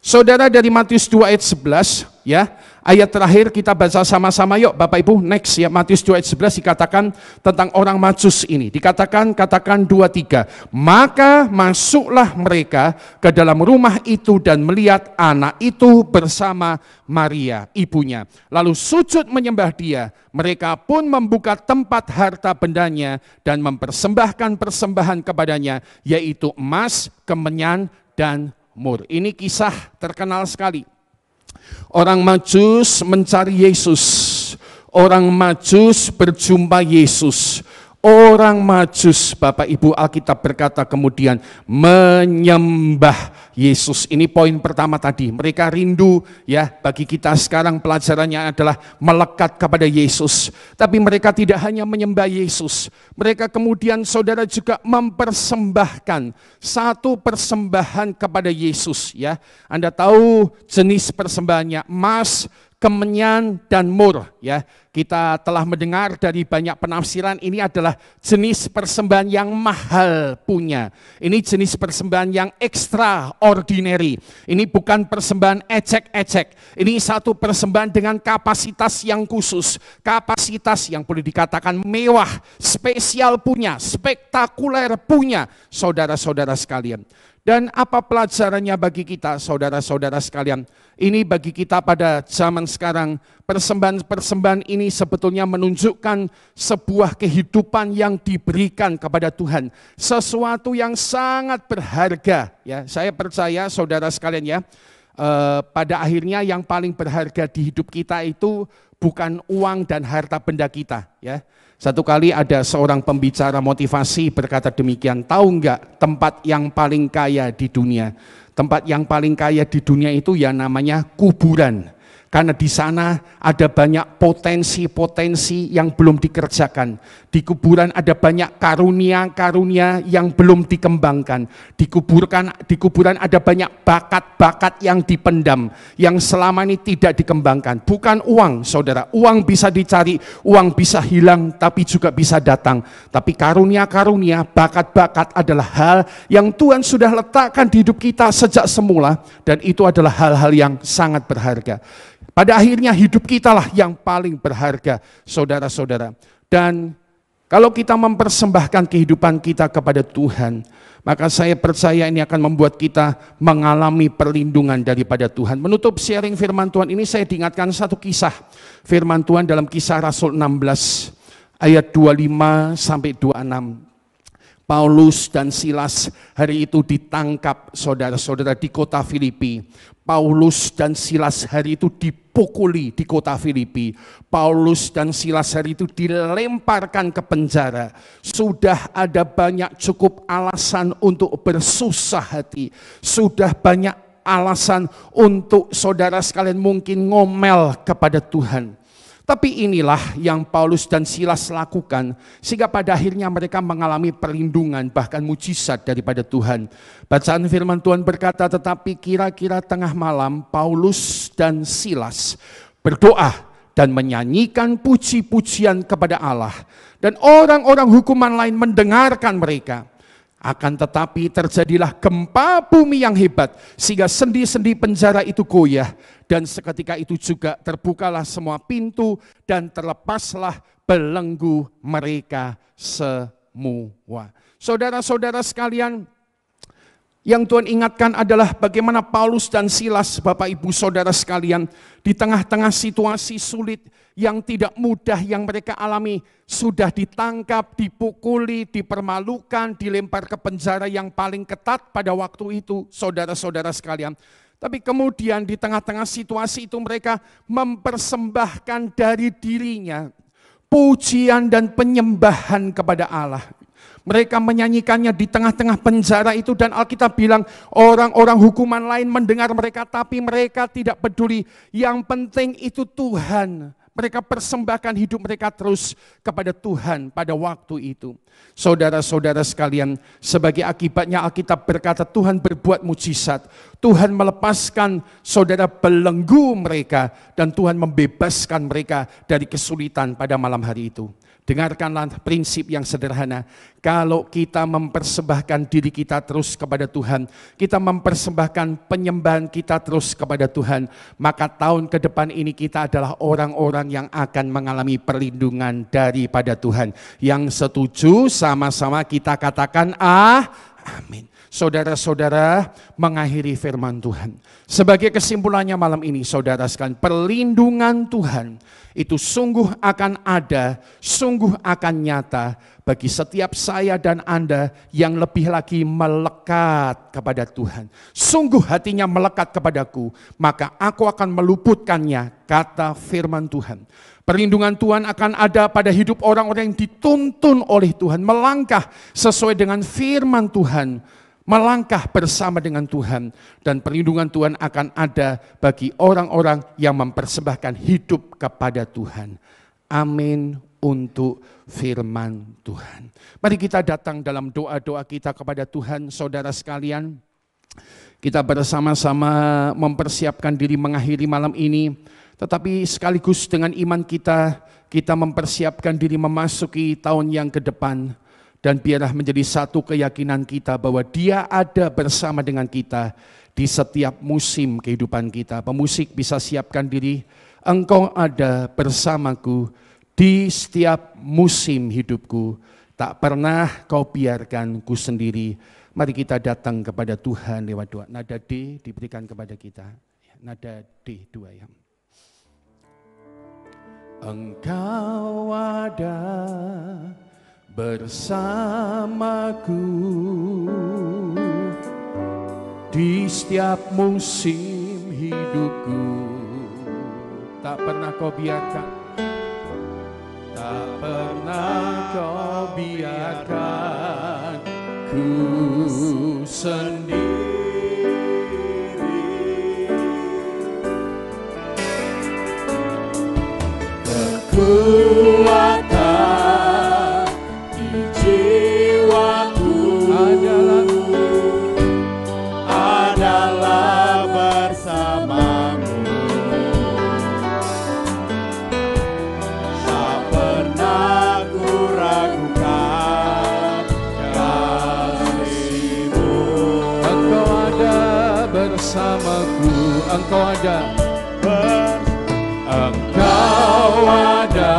Saudara, dari Matius 2 ayat 11, ya, ayat terakhir kita baca sama-sama yuk Bapak Ibu, next ya, Matius 2 ayat 11 dikatakan tentang orang Majus ini. Katakan 2-3, maka masuklah mereka ke dalam rumah itu dan melihat anak itu bersama Maria, ibunya. Lalu sujud menyembah dia. Mereka pun membuka tempat harta bendanya dan mempersembahkan persembahan kepadanya, yaitu emas, kemenyan, dan mur. Ini kisah terkenal sekali. Orang Majus mencari Yesus. Orang Majus berjumpa Yesus. Orang Majus, Bapak Ibu, Alkitab berkata kemudian menyembah Yesus. Ini poin pertama tadi. Mereka rindu, ya, bagi kita sekarang pelajarannya adalah melekat kepada Yesus. Tapi mereka tidak hanya menyembah Yesus. Mereka kemudian, saudara, juga mempersembahkan satu persembahan kepada Yesus, ya. Anda tahu jenis persembahannya, emas, kemenyan, dan mur, ya. Kita telah mendengar dari banyak penafsiran, ini adalah jenis persembahan yang mahal punya. Ini jenis persembahan yang extraordinary. Ini bukan persembahan ecek-ecek. Ini satu persembahan dengan kapasitas yang khusus, kapasitas yang boleh dikatakan mewah, spesial punya, spektakuler punya, saudara-saudara sekalian. Dan apa pelajarannya bagi kita, saudara-saudara sekalian? Ini bagi kita pada zaman sekarang, persembahan-persembahan ini sebetulnya menunjukkan sebuah kehidupan yang diberikan kepada Tuhan. Sesuatu yang sangat berharga, ya. Saya percaya, saudara sekalian, ya, pada akhirnya yang paling berharga di hidup kita itu bukan uang dan harta benda kita, ya. Satu kali ada seorang pembicara motivasi berkata demikian, tahu enggak tempat yang paling kaya di dunia? Tempat yang paling kaya di dunia itu ya namanya kuburan. Karena di sana ada banyak potensi-potensi yang belum dikerjakan. Di kuburan ada banyak karunia-karunia yang belum dikembangkan. Di kuburan ada banyak bakat-bakat yang dipendam, yang selama ini tidak dikembangkan. Bukan uang, saudara. Uang bisa dicari, uang bisa hilang, tapi juga bisa datang. Tapi karunia-karunia, bakat-bakat adalah hal yang Tuhan sudah letakkan di hidup kita sejak semula. Dan itu adalah hal-hal yang sangat berharga. Pada akhirnya hidup kita lah yang paling berharga, saudara-saudara. Dan kalau kita mempersembahkan kehidupan kita kepada Tuhan, maka saya percaya ini akan membuat kita mengalami perlindungan daripada Tuhan. Menutup sharing firman Tuhan ini, saya diingatkan satu kisah firman Tuhan dalam Kisah Rasul 16 ayat 25 sampai 26. Paulus dan Silas hari itu ditangkap, saudara-saudara, di kota Filipi. Paulus dan Silas hari itu dipukuli di kota Filipi. Paulus dan Silas hari itu dilemparkan ke penjara. Sudah ada banyak cukup alasan untuk bersusah hati. Sudah banyak alasan untuk saudara sekalian mungkin ngomel kepada Tuhan. Tapi inilah yang Paulus dan Silas lakukan, sehingga pada akhirnya mereka mengalami perlindungan, bahkan mujizat daripada Tuhan. Bacaan firman Tuhan berkata, tetapi kira-kira tengah malam Paulus dan Silas berdoa dan menyanyikan puji-pujian kepada Allah. Dan orang-orang hukuman lain mendengarkan mereka. Akan tetapi terjadilah gempa bumi yang hebat, sehingga sendi-sendi penjara itu goyah. Dan seketika itu juga terbukalah semua pintu dan terlepaslah belenggu mereka semua. Saudara-saudara sekalian, yang Tuhan ingatkan adalah bagaimana Paulus dan Silas, Bapak Ibu Saudara sekalian, di tengah-tengah situasi sulit yang tidak mudah yang mereka alami, sudah ditangkap, dipukuli, dipermalukan, dilempar ke penjara yang paling ketat pada waktu itu, saudara-saudara sekalian. Tapi kemudian di tengah-tengah situasi itu mereka mempersembahkan dari dirinya pujian dan penyembahan kepada Allah. Mereka menyanyikannya di tengah-tengah penjara itu, dan Alkitab bilang orang-orang hukuman lain mendengar mereka tapi mereka tidak peduli. Yang penting itu Tuhan. Mereka persembahkan hidup mereka terus kepada Tuhan pada waktu itu. Saudara-saudara sekalian, sebagai akibatnya Alkitab berkata Tuhan berbuat mujizat. Tuhan melepaskan saudara belenggu mereka dan Tuhan membebaskan mereka dari kesulitan pada malam hari itu. Dengarkanlah prinsip yang sederhana. Kalau kita mempersembahkan diri kita terus kepada Tuhan, kita mempersembahkan penyembahan kita terus kepada Tuhan, maka tahun ke depan ini kita adalah orang-orang yang akan mengalami perlindungan daripada Tuhan. Yang setuju sama-sama kita katakan amin. Saudara-saudara, mengakhiri firman Tuhan. Sebagai kesimpulannya malam ini, saudara sekalian, perlindungan Tuhan itu sungguh akan ada, sungguh akan nyata bagi setiap saya dan Anda yang lebih lagi melekat kepada Tuhan. Sungguh hatinya melekat kepadaku, maka aku akan meluputkannya, kata firman Tuhan. Perlindungan Tuhan akan ada pada hidup orang-orang yang dituntun oleh Tuhan, melangkah sesuai dengan firman Tuhan, melangkah bersama dengan Tuhan, dan perlindungan Tuhan akan ada bagi orang-orang yang mempersembahkan hidup kepada Tuhan. Amin untuk firman Tuhan. Mari kita datang dalam doa-doa kita kepada Tuhan, saudara sekalian. Kita bersama-sama mempersiapkan diri mengakhiri malam ini, tetapi sekaligus dengan iman kita, kita mempersiapkan diri memasuki tahun yang ke depan. Dan biarlah menjadi satu keyakinan kita bahwa Dia ada bersama dengan kita di setiap musim kehidupan kita. Pemusik bisa siapkan diri, Engkau ada bersamaku di setiap musim hidupku. Tak pernah Kau biarkan ku sendiri. Mari kita datang kepada Tuhan lewat doa. Nada D diberikan kepada kita. Nada D2 ya. Engkau ada bersamaku di setiap musim hidupku. Tak pernah Kau biarkan, tak pernah Kau biarkan ku sendiri. Engkau ada, Engkau ada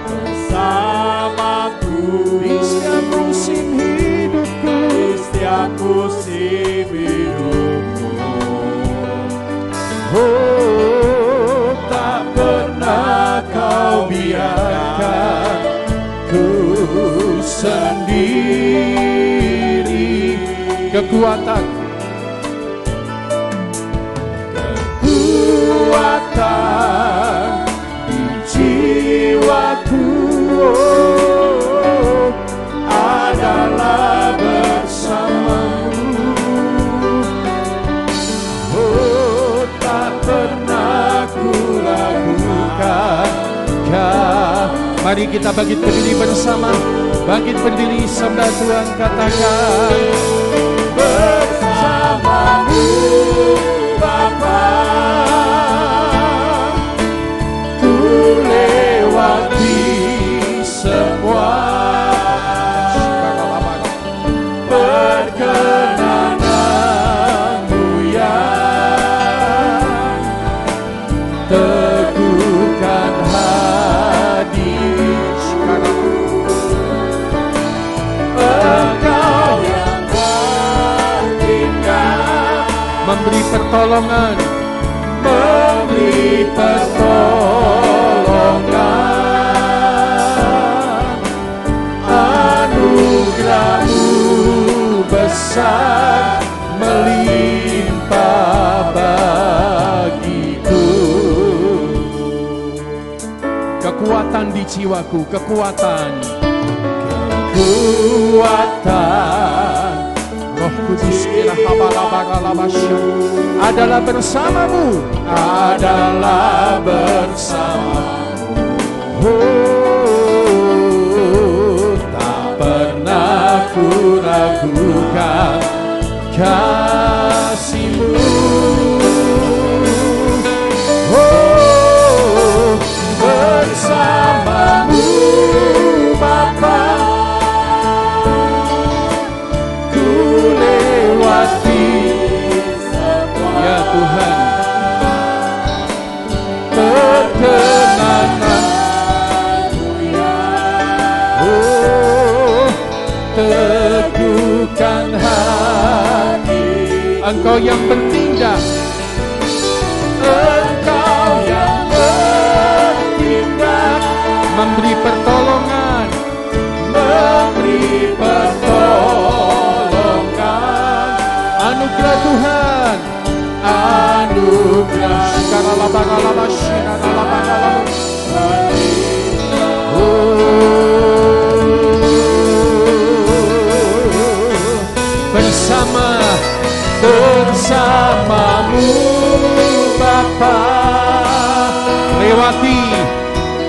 bersamaku di setiap musim hidupku, di setiap musim hidupku. Oh, tak pernah kau biarkan ku sendiri. Kekuatan di jiwaku, oh, adalah bersamamu. Oh, tak pernah ku ragukan. Mari kita bangkit berdiri bersama. Bangkit berdiri sabda Tuhan, katakan bersamamu Bapa. Ku lewati semua perkenananmu yang teguhkan hati. Engkau yang bertindak, memberi pertolongan, memberi pertolongan. Anugerah-Mu besar melimpah bagiku. Kekuatan di jiwaku, kekuatan Roh Kudus adalah bersamamu, adalah bersamamu. Oh, tak pernah ku ragukan kasih-Mu. Oh, bersamamu Bapa. Ya Tuhan, perkenananmu yang, oh, teguhkan hati. Engkau yang bertindak, Engkau yang bertindak, memberi pertolongan, memberi pertolongan. Anugerah Tuhan, anugerah bersamamu Bapa.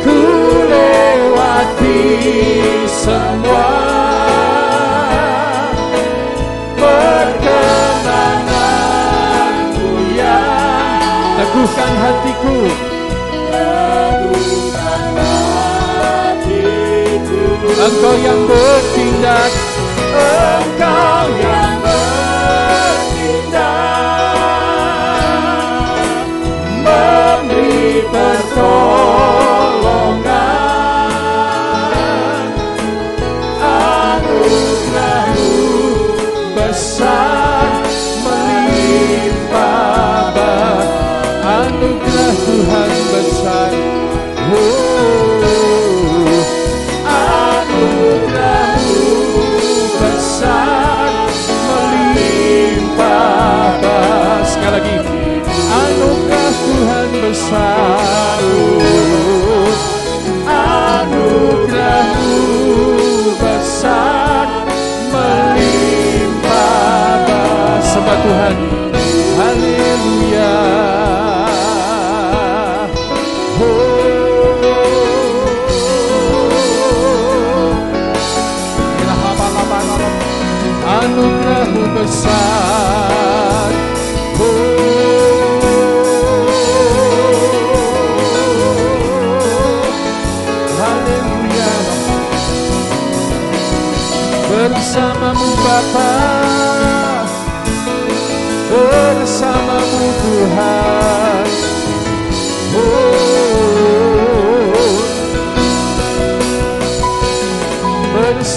Ku lewati semua perkenananmu yang teguhkan hatiku. Engkau yang bertindak, Engkau yang bertindak, memberi pertolongan. Anugerah-Mu besar melimpah, anugerah Tuhan besar. Anugerah-Mu besar melimpah. Sekali lagi, anugerah Tuhan besar. Anugerah-Mu besar melimpah. Sembah Tuhan, haleluya. Oh,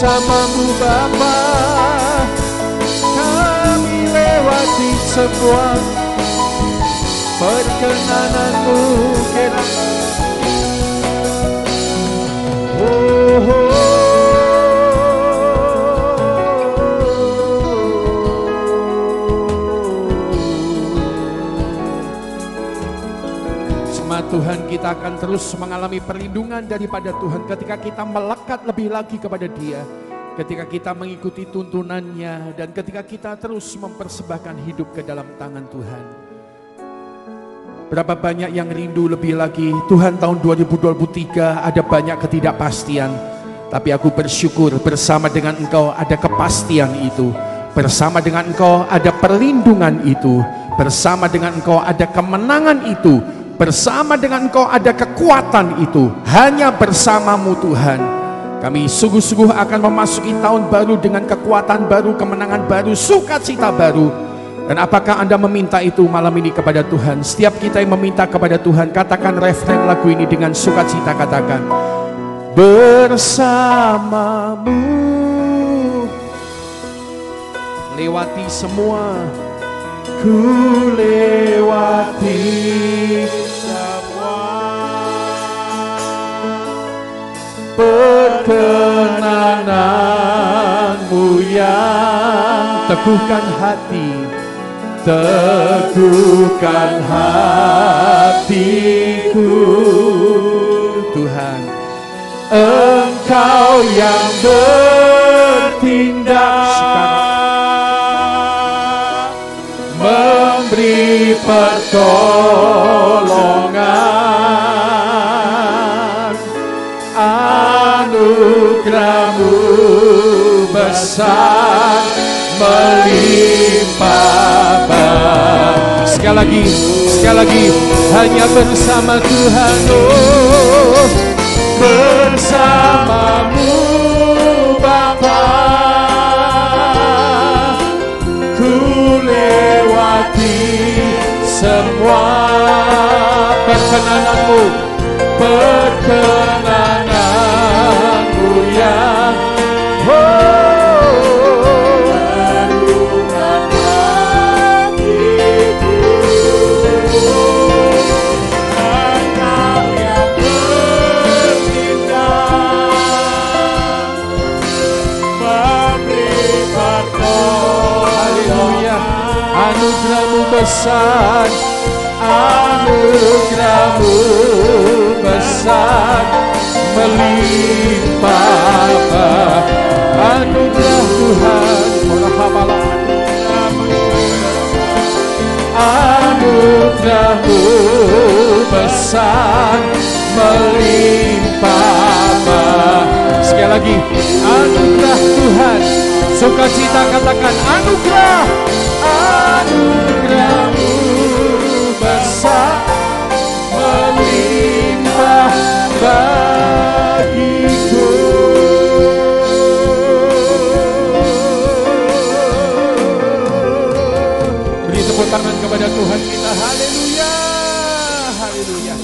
bersamamu Bapa, kami lewati semua perkenananmu kiranya. Tuhan, kita akan terus mengalami perlindungan daripada Tuhan ketika kita melekat lebih lagi kepada Dia, ketika kita mengikuti tuntunannya, dan ketika kita terus mempersembahkan hidup ke dalam tangan Tuhan. Berapa banyak yang rindu lebih lagi, Tuhan, tahun 2023 ada banyak ketidakpastian, tapi aku bersyukur bersama dengan Engkau ada kepastian itu, bersama dengan Engkau ada perlindungan itu, bersama dengan Engkau ada kemenangan itu, bersama dengan Engkau ada kekuatan itu. Hanya bersamamu Tuhan, kami sungguh-sungguh akan memasuki tahun baru dengan kekuatan baru, kemenangan baru, sukacita baru. Dan apakah Anda meminta itu malam ini kepada Tuhan? Setiap kita yang meminta kepada Tuhan, katakan refren lagu ini dengan sukacita, katakan bersamamu lewati semua, ku lewati perkenananmu yang teguhkan hati, teguhkan hatiku. Tuhan, Engkau yang bertindak sekarang, memberi pertolongan, anugerahmu besar melimpah. Sekali lagi, hanya bersama Tuhan, oh, bersamamu Bapa, ku lewati semua perkenananmu yang anugerahmu besar, anugerahmu besar melimpah. Anugerah Tuhan, anugerahmu besar melimpah. Sekali lagi, anugerah Tuhan, sukacita, katakan anugerah. Anugerahmu besar melimpah bagiku. Beri tepuk tangan kepada Tuhan kita. Haleluya, haleluya.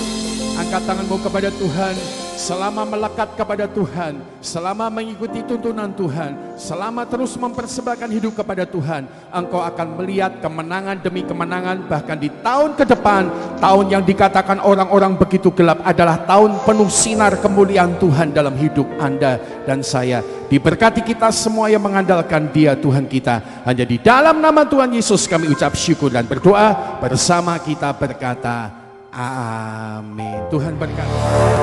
Angkat tanganmu kepada Tuhan. Selama melekat kepada Tuhan, selama mengikuti tuntunan Tuhan, selama terus mempersembahkan hidup kepada Tuhan, engkau akan melihat kemenangan demi kemenangan. Bahkan di tahun ke depan, tahun yang dikatakan orang-orang begitu gelap adalah tahun penuh sinar kemuliaan Tuhan dalam hidup Anda dan saya. Diberkati kita semua yang mengandalkan Dia Tuhan kita. Hanya di dalam nama Tuhan Yesus kami ucap syukur dan berdoa. Bersama kita berkata amin. Tuhan berkati.